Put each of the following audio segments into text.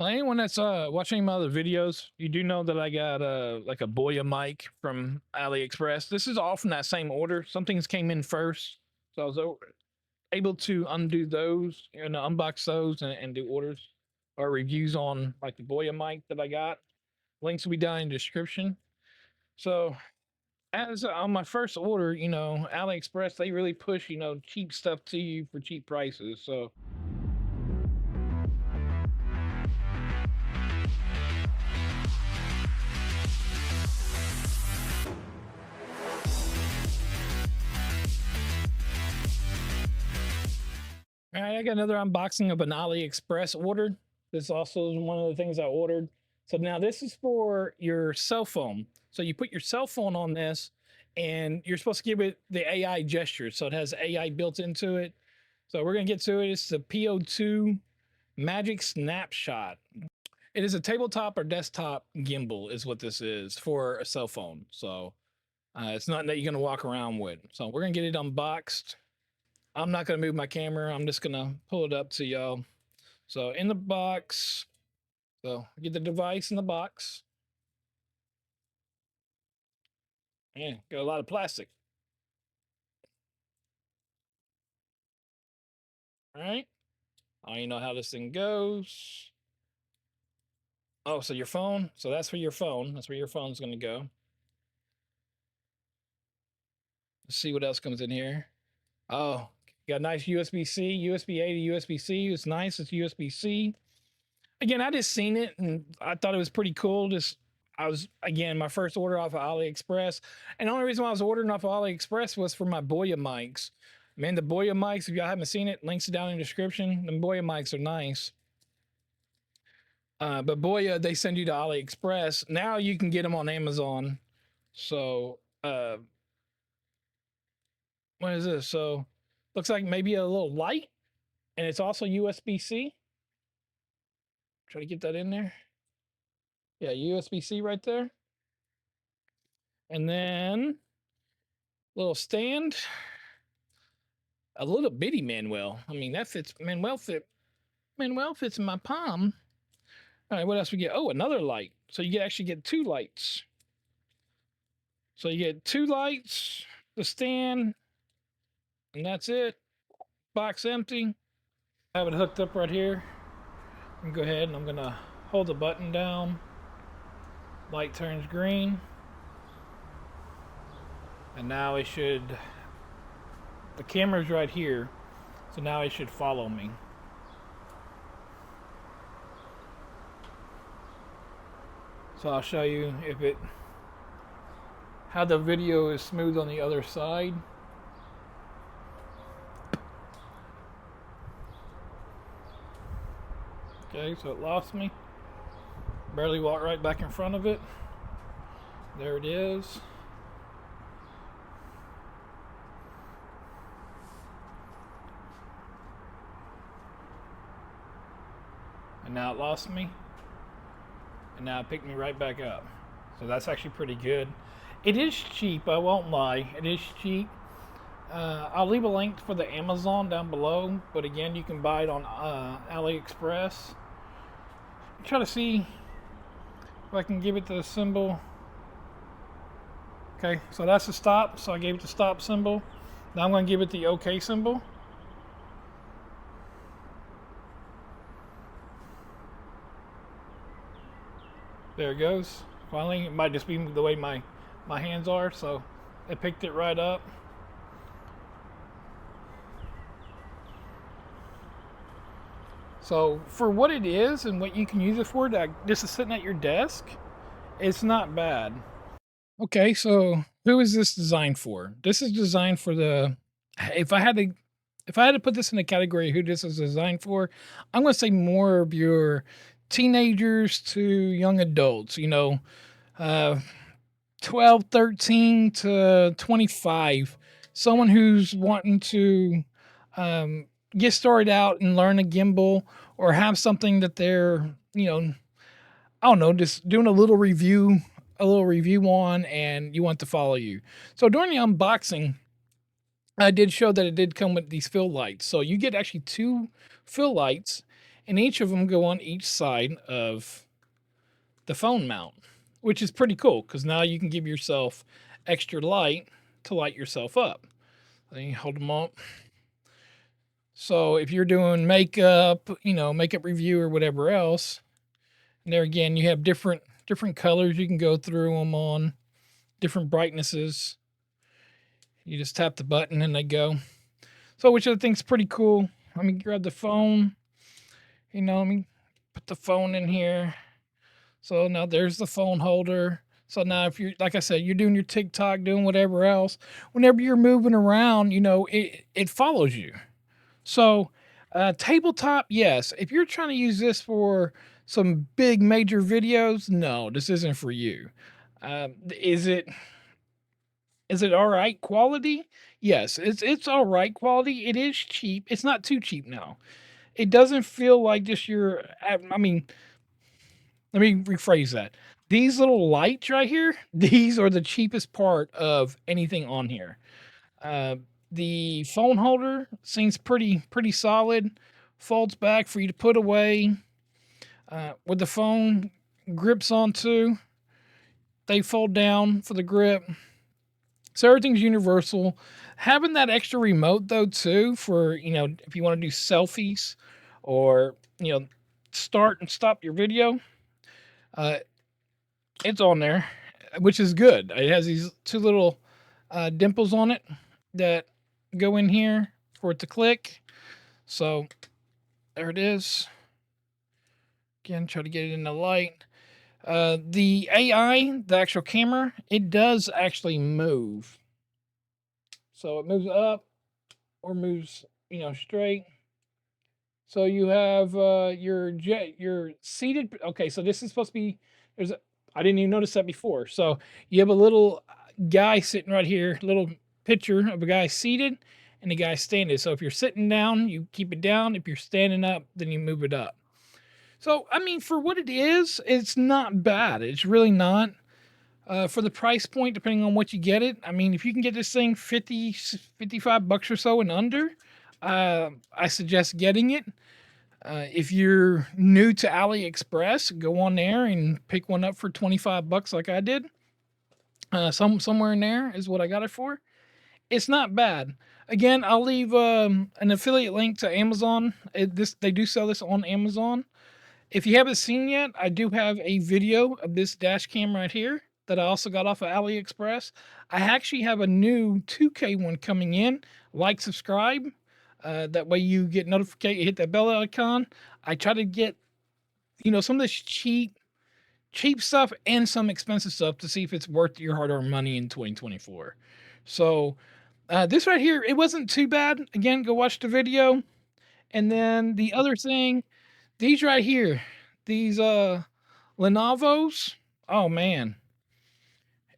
Well, anyone that's watching my other videos, you do know that I got like a Boya mic from AliExpress. This is all from that same order. Some things came in first, so I was able to undo those and unbox those and do orders or reviews on like the Boya mic that I got. Links will be down in the description. So as on my first order, AliExpress, they really push cheap stuff to you for cheap prices. So all right, I got another unboxing of an AliExpress order. This also is one of the things I ordered. So now this is for your cell phone. So you put your cell phone on this and you're supposed to give it the AI gesture. So it has AI built into it. So we're going to get to it. It's the PO2 Magic Snapshot. It is a tabletop or desktop gimbal is what this is for a cell phone. So it's not that you're going to walk around with. So we're going to get it unboxed. I'm not going to move my camera. I'm just going to pull it up to y'all. So in the box, so get the device in the box. Yeah, got a lot of plastic. All right. Oh, you know how this thing goes. Oh, so your phone. So that's for your phone. That's where your phone's going to go. Let's see what else comes in here. Oh, got a nice USB-C, USB-A to USB-C. It's nice. It's USB-C. Again, I just seen it and I thought it was pretty cool. I was again my first order off of AliExpress, and the only reason why I was ordering off of AliExpress was for my Boya mics. Man, the Boya mics, if y'all haven't seen it, links down in the description. The Boya mics are nice. But Boya, they send you to AliExpress. Now you can get them on Amazon. So what is this? So looks like maybe a little light, and it's also USB-C. Try to get that in there. Yeah, USB-C right there. And then little stand, a little bitty Manuel. I mean, that fits. Manuel fits in my palm. All right, what else we get? Oh, another light. So you actually get two lights. So you get two lights, the stand, and that's it. Box empty. I have it hooked up right here. I'm gonna go ahead and I'm gonna hold the button down. Light turns green. And now it should, the camera's right here. So now it should follow me. So I'll show you how the video is smooth on the other side. Okay, so it lost me. Barely walked right back in front of it. There it is. And now it lost me. And now it picked me right back up. So that's actually pretty good. It is cheap, I won't lie. It is cheap. I'll leave a link for the Amazon down below, but again, you can buy it on AliExpress. Try to see if I can give it the symbol. Okay, so that's the stop. So I gave it the stop symbol. Now I'm going to give it the OK symbol. There it goes. Finally, it might just be the way my hands are, so it picked it right up. So for what it is and what you can use it for, this is sitting at your desk, it's not bad. Okay, so who is this designed for? This is designed for the, if I had to put this in a category who this is designed for, I'm going to say more of your teenagers to young adults, 12, 13 to 25. Someone who's wanting to get started out and learn a gimbal or have something that they're, I don't know, just doing a little review on and you want to follow you. So during the unboxing, I did show that it did come with these fill lights. So you get actually two fill lights and each of them go on each side of the phone mount, which is pretty cool because now you can give yourself extra light to light yourself up. Then you hold them up. So if you're doing makeup, makeup review or whatever else, and there again, you have different colors you can go through them on, different brightnesses. You just tap the button and they go. So which I think is pretty cool. Let me grab the phone. Let me put the phone in here. So now there's the phone holder. So now if you're, like I said, you're doing your TikTok, doing whatever else, whenever you're moving around, it follows you. So tabletop, yes. If you're trying to use this for some big major videos, no, this isn't for you. Is it all right quality? Yes, it's all right quality. It is cheap. It's not too cheap now. It doesn't feel like just your. I mean, let me rephrase that. These little lights right here, these are the cheapest part of anything on here. Uh, the phone holder seems pretty solid. Folds back for you to put away. With the phone grips onto, they fold down for the grip. So everything's universal. Having that extra remote though too for if you want to do selfies or start and stop your video, uh, it's on there, which is good. It has these two little dimples on it that go in here for it to click. So there it is. Again, try to get it in the light. The AI, the actual camera, it does actually move. So it moves up or moves, straight. So you have your seated. Okay, so this is supposed to be. I didn't even notice that before. So you have a little guy sitting right here, little picture of a guy seated and a guy standing. So if you're sitting down, you keep it down. If you're standing up, then you move it up. So I mean, for what it is, it's not bad. It's really not. For the price point, depending on what you get it. I mean, if you can get this thing 50, 55 bucks or so and under, I suggest getting it. If you're new to AliExpress, go on there and pick one up for 25 bucks like I did. Somewhere in there is what I got it for. It's not bad. Again, I'll leave an affiliate link to Amazon. They do sell this on Amazon. If you haven't seen yet, I do have a video of this dash cam right here that I also got off of AliExpress. I actually have a new 2K one coming in. Like, subscribe. That way you get notified. Hit that bell icon. I try to get, some of this cheap stuff and some expensive stuff to see if it's worth your hard-earned money in 2024. So this right here, it wasn't too bad. Again, go watch the video. And then the other thing, these right here, these Lenovo's. Oh man.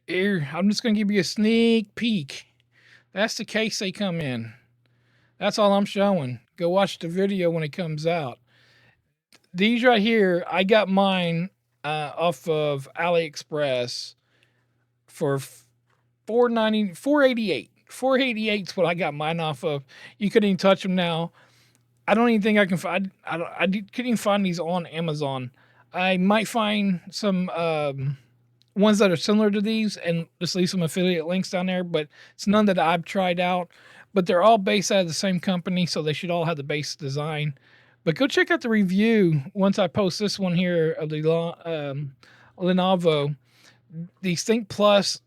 Here, I'm just gonna give you a sneak peek. That's the case they come in. That's all I'm showing. Go watch the video when it comes out. These right here, I got mine off of AliExpress for $488. $488 is what I got mine off of. You couldn't even touch them now. I don't even think I can find. Couldn't even find these on Amazon. I might find some ones that are similar to these and just leave some affiliate links down there, but it's none that I've tried out. But they're all based out of the same company, so they should all have the base design. But go check out the review once I post this one here of the Lenovo. These Think Plus,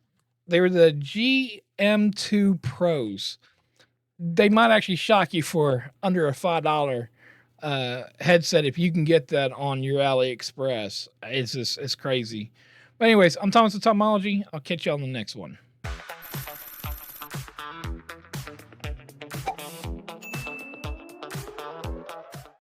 they were the GM2 Pros. They might actually shock you for under a $5 headset if you can get that on your AliExpress. It's crazy. But anyways, I'm Thomas with Tomology. I'll catch you on the next one.